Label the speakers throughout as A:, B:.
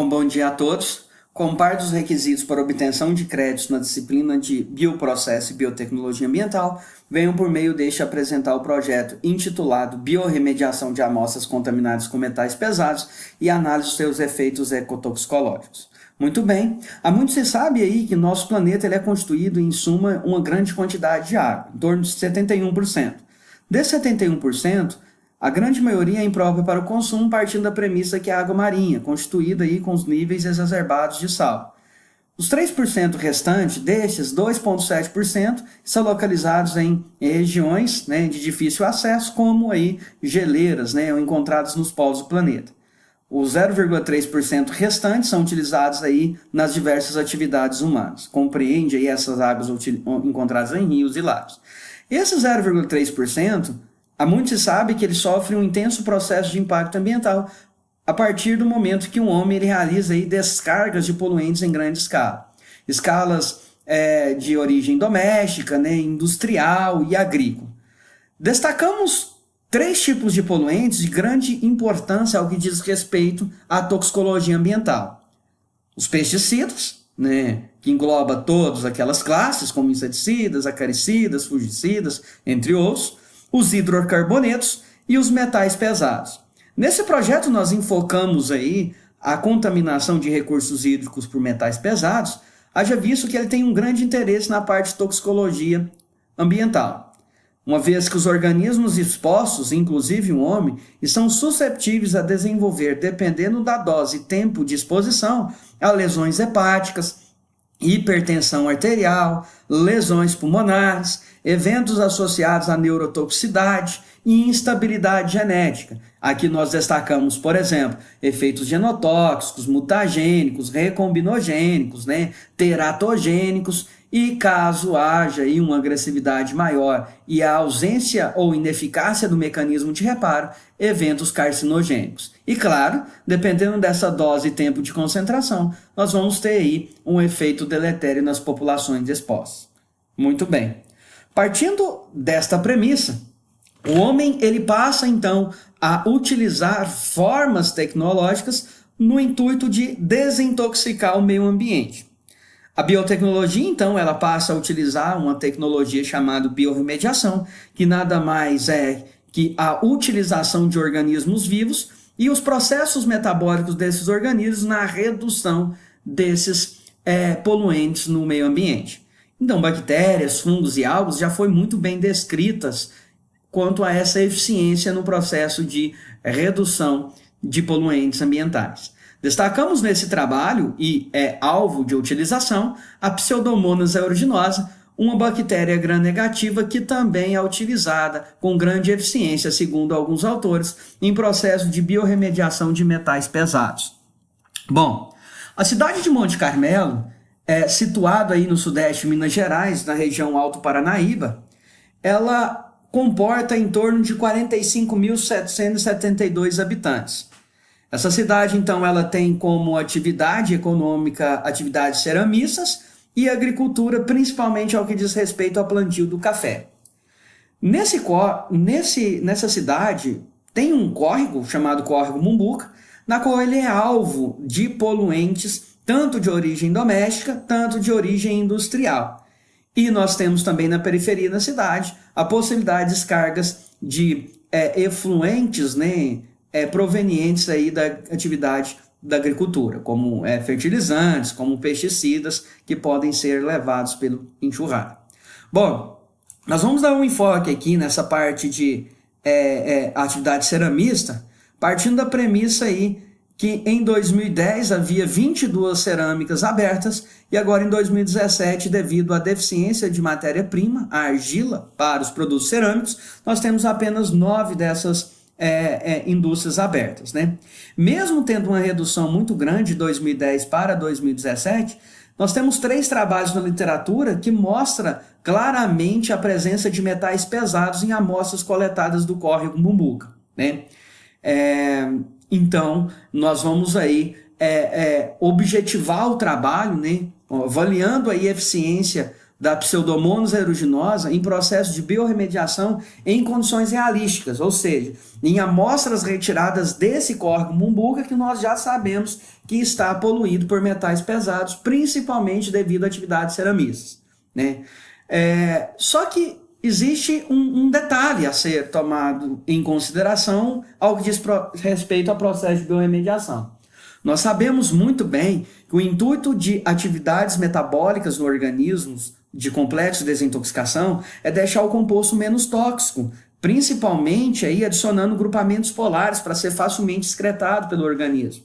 A: Bom dia a todos. Como parte dos requisitos para obtenção de créditos na disciplina de Bioprocesso e Biotecnologia Ambiental, venho por meio deste apresentar o projeto intitulado Biorremediação de amostras contaminadas com metais pesados e análise dos seus efeitos ecotoxicológicos. Muito bem, há muito se sabe aí que nosso planeta ele é constituído, em suma, uma grande quantidade de água, em torno de 71%. Desse 71%, a grande maioria é imprópria para o consumo, partindo da premissa que é a água marinha, constituída aí com os níveis exacerbados de sal. Os 3% restantes destes, 2,7%, são localizados em regiões, de difícil acesso, como aí geleiras, ou encontradas nos polos do planeta. Os 0,3% restantes são utilizados aí nas diversas atividades humanas. Compreende aí essas águas encontradas em rios e lagos. Esse 0,3%, há muito se sabe que ele sofre um intenso processo de impacto ambiental a partir do momento que um homem ele realiza aí descargas de poluentes em grande escala. Escalas de origem doméstica, industrial e agrícola. Destacamos três tipos de poluentes de grande importância ao que diz respeito à toxicologia ambiental. Os pesticidas, que engloba todas aquelas classes, como inseticidas, acaricidas, fungicidas, entre outros, os hidrocarbonetos e os metais pesados. Nesse projeto nós enfocamos aí a contaminação de recursos hídricos por metais pesados, haja visto que ele tem um grande interesse na parte de toxicologia ambiental, uma vez que os organismos expostos, inclusive o homem, estão susceptíveis a desenvolver, dependendo da dose e tempo de exposição, a lesões hepáticas, hipertensão arterial, lesões pulmonares, eventos associados à neurotoxicidade e instabilidade genética. Aqui nós destacamos, por exemplo, efeitos genotóxicos, mutagênicos, recombinogênicos, teratogênicos, e caso haja aí uma agressividade maior e a ausência ou ineficácia do mecanismo de reparo, eventos carcinogênicos. E claro, dependendo dessa dose e tempo de concentração, nós vamos ter aí um efeito deletério nas populações expostas. Muito bem. Partindo desta premissa, o homem ele passa então a utilizar formas tecnológicas no intuito de desintoxicar o meio ambiente. A biotecnologia, então, ela passa a utilizar uma tecnologia chamada biorremediação, que nada mais é que a utilização de organismos vivos e os processos metabólicos desses organismos na redução desses poluentes no meio ambiente. Então, bactérias, fungos e algas já foram muito bem descritas quanto a essa eficiência no processo de redução de poluentes ambientais. Destacamos nesse trabalho, e é alvo de utilização, a Pseudomonas aeruginosa, uma bactéria gram-negativa que também é utilizada com grande eficiência, segundo alguns autores, em processo de biorremediação de metais pesados. Bom, a cidade de Monte Carmelo, situada aí no sudeste de Minas Gerais, na região Alto Paranaíba, ela comporta em torno de 45.772 habitantes. Essa cidade, então, ela tem como atividade econômica atividades ceramistas e agricultura, principalmente ao que diz respeito ao plantio do café. Nessa cidade tem um córrego chamado Córrego Mumbuca, na qual ele é alvo de poluentes tanto de origem doméstica, tanto de origem industrial. E nós temos também na periferia da cidade a possibilidade de descargas de efluentes, provenientes aí da atividade da agricultura, como fertilizantes, como pesticidas, que podem ser levados pelo enxurrado. Bom, nós vamos dar um enfoque aqui nessa parte de atividade ceramista, partindo da premissa aí que em 2010 havia 22 cerâmicas abertas e agora em 2017, devido à deficiência de matéria-prima, a argila para os produtos cerâmicos, nós temos apenas 9 dessas indústrias abertas. Mesmo tendo uma redução muito grande de 2010 para 2017, nós temos 3 trabalhos na literatura que mostram claramente a presença de metais pesados em amostras coletadas do córrego Mumbuca. Então, nós vamos aí objetivar o trabalho, avaliando aí a eficiência da Pseudomonas aeruginosa em processo de biorremediação em condições realísticas, ou seja, em amostras retiradas desse córrego Mumbuca que nós já sabemos que está poluído por metais pesados, principalmente devido à atividade ceramistas, né? Só que existe um detalhe a ser tomado em consideração ao que diz respeito ao processo de biorremediação. Nós sabemos muito bem que o intuito de atividades metabólicas no organismo de complexo de desintoxicação é deixar o composto menos tóxico, principalmente aí adicionando grupamentos polares para ser facilmente excretado pelo organismo.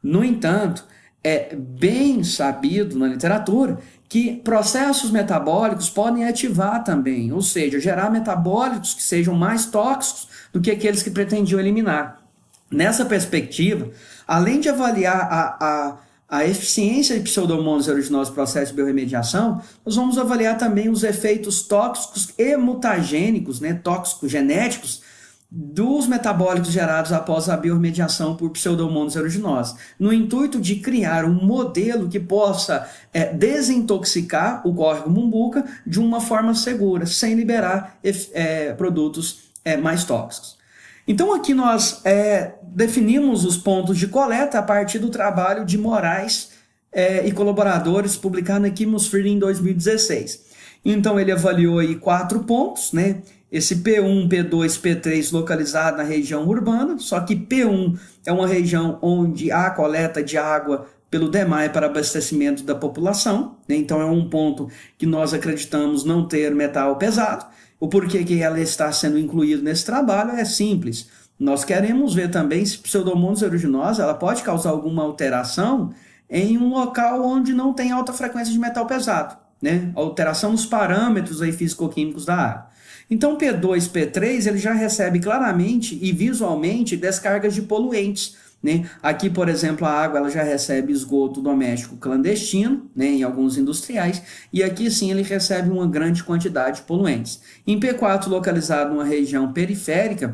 A: No entanto, é bem sabido na literatura que processos metabólicos podem ativar também, ou seja, gerar metabólitos que sejam mais tóxicos do que aqueles que pretendiam eliminar. Nessa perspectiva, além de avaliar a eficiência de Pseudomonas aeruginosa no processo de biorremediação, nós vamos avaliar também os efeitos tóxicos e mutagênicos, né, tóxicos genéticos, dos metabólicos gerados após a biorremediação por Pseudomonas aeruginosa, no intuito de criar um modelo que possa desintoxicar o córrego Mumbuca de uma forma segura, sem liberar produtos mais tóxicos. Então aqui nós definimos os pontos de coleta a partir do trabalho de Moraes e colaboradores publicado na Chemosphere em 2016. Então ele avaliou aí 4 pontos, né? Esse P1, P2, P3 localizado na região urbana, só que P1 é uma região onde há coleta de água pelo DEMAI para abastecimento da população, né? Então é um ponto que nós acreditamos não ter metal pesado. O porquê que ela está sendo incluída nesse trabalho é simples. Nós queremos ver também se Pseudomonas aeruginosa ela pode causar alguma alteração em um local onde não tem alta frequência de metal pesado, né? Alteração nos parâmetros aí físico-químicos da água. Então P2, P3 ele já recebe claramente e visualmente descargas de poluentes, né? Aqui, por exemplo, a água ela já recebe esgoto doméstico clandestino, né, em alguns industriais, e aqui sim ele recebe uma grande quantidade de poluentes. Em P4, localizado numa região periférica,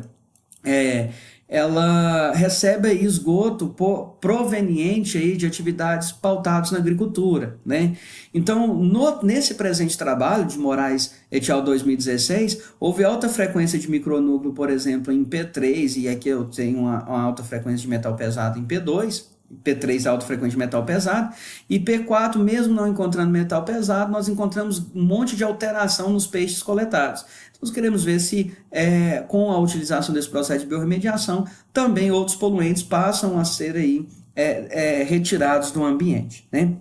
A: ela recebe aí esgoto proveniente aí de atividades pautadas na agricultura, né? Então, nesse presente trabalho de Moraes et al. 2016, houve alta frequência de micronúcleo, por exemplo, em P3, e aqui eu tenho uma alta frequência de metal pesado em P2, P3 alta frequência de metal pesado, e P4, mesmo não encontrando metal pesado, nós encontramos um monte de alteração nos peixes coletados. Nós queremos ver se, com a utilização desse processo de biorremediação, também outros poluentes passam a ser aí, retirados do ambiente, né?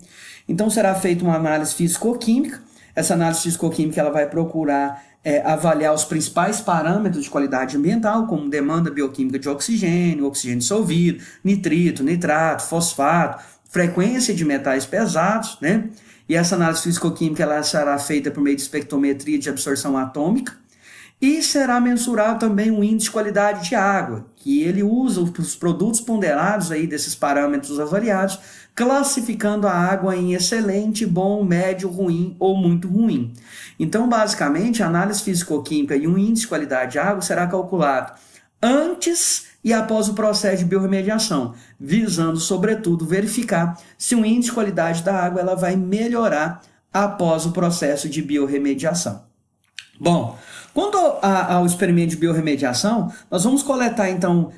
A: Então, será feita uma análise físico-química. Essa análise físico-química ela vai procurar avaliar os principais parâmetros de qualidade ambiental, como demanda bioquímica de oxigênio, oxigênio dissolvido, nitrito, nitrato, fosfato, frequência de metais pesados, né? E essa análise físico-química ela será feita por meio de espectrometria de absorção atômica. E será mensurado também o índice de qualidade de água, que ele usa os produtos ponderados aí desses parâmetros avaliados, classificando a água em excelente, bom, médio, ruim ou muito ruim. Então, basicamente, a análise físico-química e um índice de qualidade de água será calculado antes e após o processo de biorremediação, visando, sobretudo, verificar se o índice de qualidade da água ela vai melhorar após o processo de biorremediação. Bom, quanto ao experimento de biorremediação, nós vamos coletar, então,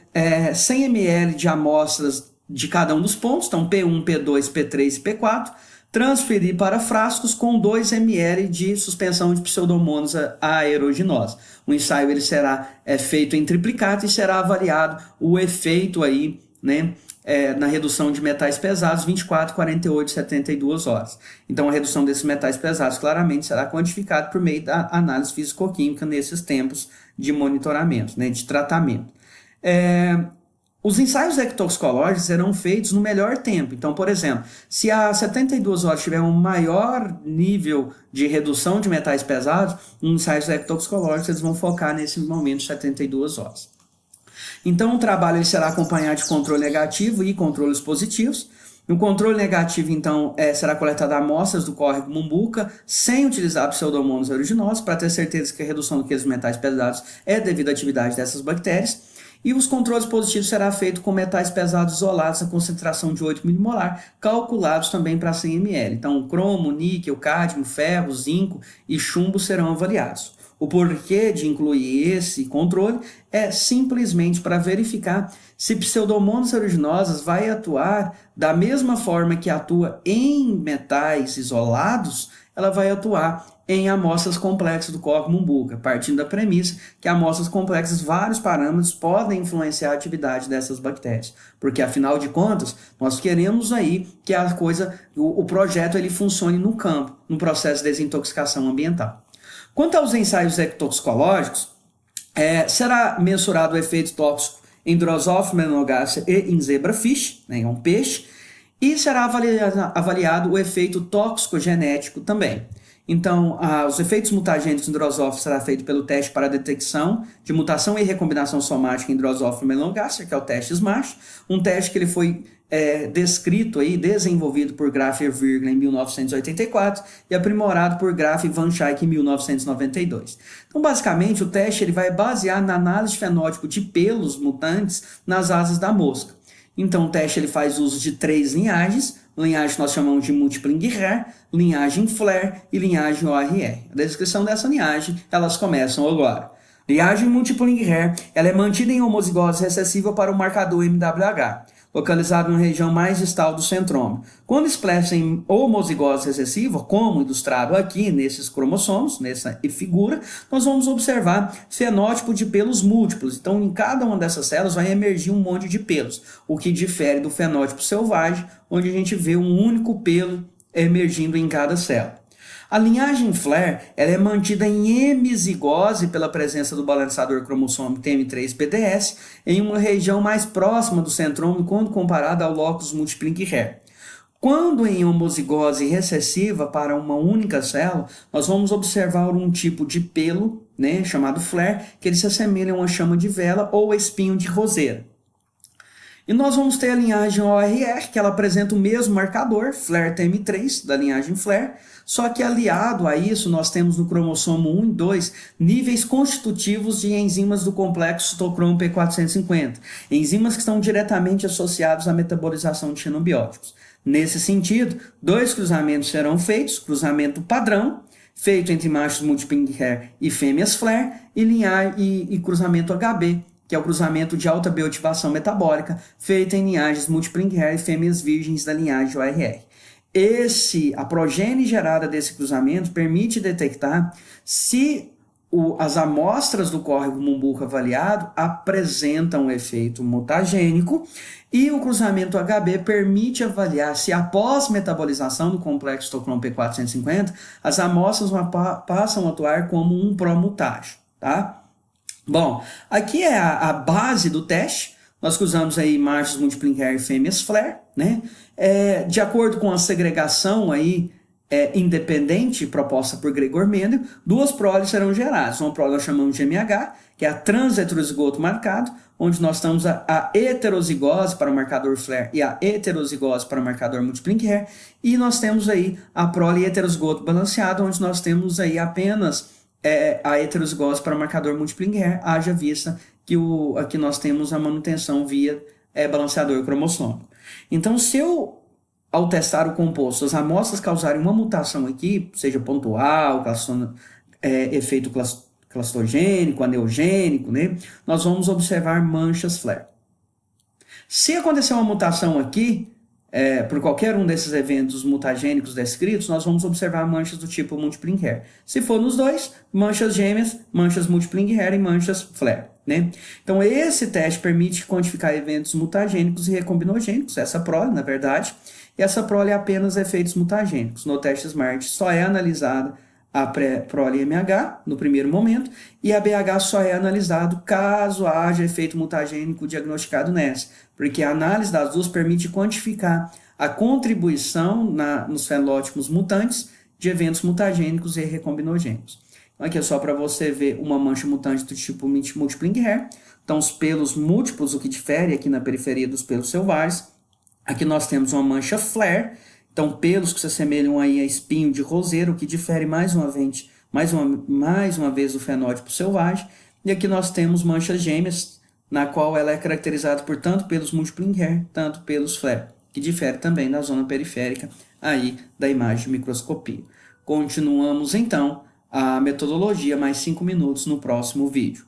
A: 100 ml de amostras de cada um dos pontos, então P1, P2, P3 e P4, transferir para frascos com 2 ml de suspensão de Pseudomonas aeruginosa. O ensaio ele será feito em triplicado e será avaliado o efeito aí, né, na redução de metais pesados 24, 48 e 72 horas. Então a redução desses metais pesados claramente será quantificada por meio da análise físico-química nesses tempos de monitoramento, né, de tratamento. Os ensaios ectoxicológicos serão feitos no melhor tempo. Então, por exemplo, se a 72 horas tiver um maior nível de redução de metais pesados, os ensaios ectoxicológicos eles vão focar nesse momento de 72 horas. Então, o trabalho ele será acompanhado de controle negativo e controles positivos. No controle negativo, então, será coletada amostras do córrego Mumbuca sem utilizar Pseudomonas aeruginosa para ter certeza que a redução daqueles metais pesados é devido à atividade dessas bactérias. E os controles positivos será feito com metais pesados isolados a concentração de 8 milimolar, calculados também para 100 ml. Então, cromo, níquel, cádmio, ferro, zinco e chumbo serão avaliados. O porquê de incluir esse controle é simplesmente para verificar se Pseudomonas aeruginosa vai atuar da mesma forma que atua em metais isolados, ela vai atuar em amostras complexas do corpo Mumbuca, partindo da premissa que amostras complexas, vários parâmetros podem influenciar a atividade dessas bactérias, porque afinal de contas, nós queremos aí que a coisa, o projeto ele funcione no campo, no processo de desintoxicação ambiental. Quanto aos ensaios ectoxicológicos, será mensurado o efeito tóxico em Drosophila melanogaster e em zebrafish, né, um peixe, e será avaliado o efeito tóxico genético também. Então, os efeitos mutagênicos em Drosophila será feito pelo teste para detecção de mutação e recombinação somática em Drosophila melanogaster, que é o teste SMART, um teste que ele foi descrito aí, desenvolvido por Graf e Virgler em 1984 e aprimorado por Graf e Van Schaik em 1992. Então, basicamente, o teste ele vai basear na análise de fenótipo de pelos mutantes nas asas da mosca. Então, o teste ele faz uso de 3 linhagens, linhagem que nós chamamos de Multipling-Hair, linhagem Flare e linhagem ORR. A descrição dessa linhagem, elas começam agora. Linhagem Multipling-Hair, ela é mantida em homozigose recessiva para o marcador MWH, localizado na região mais distal do centrômero. Quando expressa em homozigose recessiva, como ilustrado aqui nesses cromossomos, nessa figura, nós vamos observar fenótipo de pelos múltiplos. Então, em cada uma dessas células vai emergir um monte de pelos, o que difere do fenótipo selvagem, onde a gente vê um único pelo emergindo em cada célula. A linhagem Flare ela é mantida em hemizigose pela presença do balanceador cromossômico TM3-PDS em uma região mais próxima do centrômero quando comparada ao locus Multipling-Hair. Quando em homozigose recessiva para uma única célula, nós vamos observar um tipo de pelo, né, chamado flare, que ele se assemelha a uma chama de vela ou espinho de roseira. E nós vamos ter a linhagem ORR, que ela apresenta o mesmo marcador, Flare TM3, da linhagem Flare, só que aliado a isso nós temos no cromossomo 1 e 2 níveis constitutivos de enzimas do complexo citocromo P450, enzimas que estão diretamente associados à metabolização de xenobióticos. Nesse sentido, 2 cruzamentos serão feitos, cruzamento padrão, feito entre machos Multipling-Hair e fêmeas Flare, e cruzamento HB, que é o cruzamento de alta bioativação metabólica, feito em linhagens Multipling-Hair e fêmeas virgens da linhagem ORR. A progênie gerada desse cruzamento permite detectar se as amostras do córrego Mumbuca avaliado apresentam um efeito mutagênico e o cruzamento HB permite avaliar se após metabolização do complexo citocromo P450 as amostras passam a atuar como um promutágio, tá? Bom, aqui é a base do teste. Nós cruzamos aí machos Multipling-Hair e fêmeas Flare, né? De acordo com a segregação aí, independente proposta por Gregor Mendel, 2 proles serão geradas. Uma prole nós chamamos de MH, que é a transheterozigoto marcado, onde nós temos a heterozigose para o marcador Flare e a heterozigose para o marcador Multipling-Hair, e nós temos aí a prole heterozigoto balanceada, onde nós temos aí apenas a heterozigose para o marcador Multipling-Hair, haja vista que aqui nós temos a manutenção via balanceador cromossômico. Então, se ao testar o composto, as amostras causarem uma mutação aqui, seja pontual, efeito clastogênico, aneogênico, né, nós vamos observar manchas Flare. Se acontecer uma mutação aqui, por qualquer um desses eventos mutagênicos descritos, nós vamos observar manchas do tipo Multipling-Hair. Se for nos dois, manchas gêmeas, manchas Multipling-Hair e manchas Flare, né? Então, esse teste permite quantificar eventos mutagênicos e recombinogênicos, essa prole, na verdade, e essa prole é apenas efeitos mutagênicos. No teste SMART só é analisada a prole MH no primeiro momento e a BH só é analisado caso haja efeito mutagênico diagnosticado nessa, porque a análise das duas permite quantificar a contribuição nos fenótipos mutantes de eventos mutagênicos e recombinogênicos. Então, aqui é só para você ver uma mancha mutante do tipo Multipling-Hair. Então, os pelos múltiplos, o que difere aqui na periferia dos pelos selvagens. Aqui nós temos uma mancha Flare. Então, pelos que se assemelham aí a espinho de roseira, o que difere mais uma vez do fenótipo selvagem. E aqui nós temos manchas gêmeas, na qual ela é caracterizada por tanto pelos multiplying hair, tanto pelos flare, que difere também da zona periférica aí da imagem de microscopia. Continuamos então a metodologia mais 5 minutos no próximo vídeo.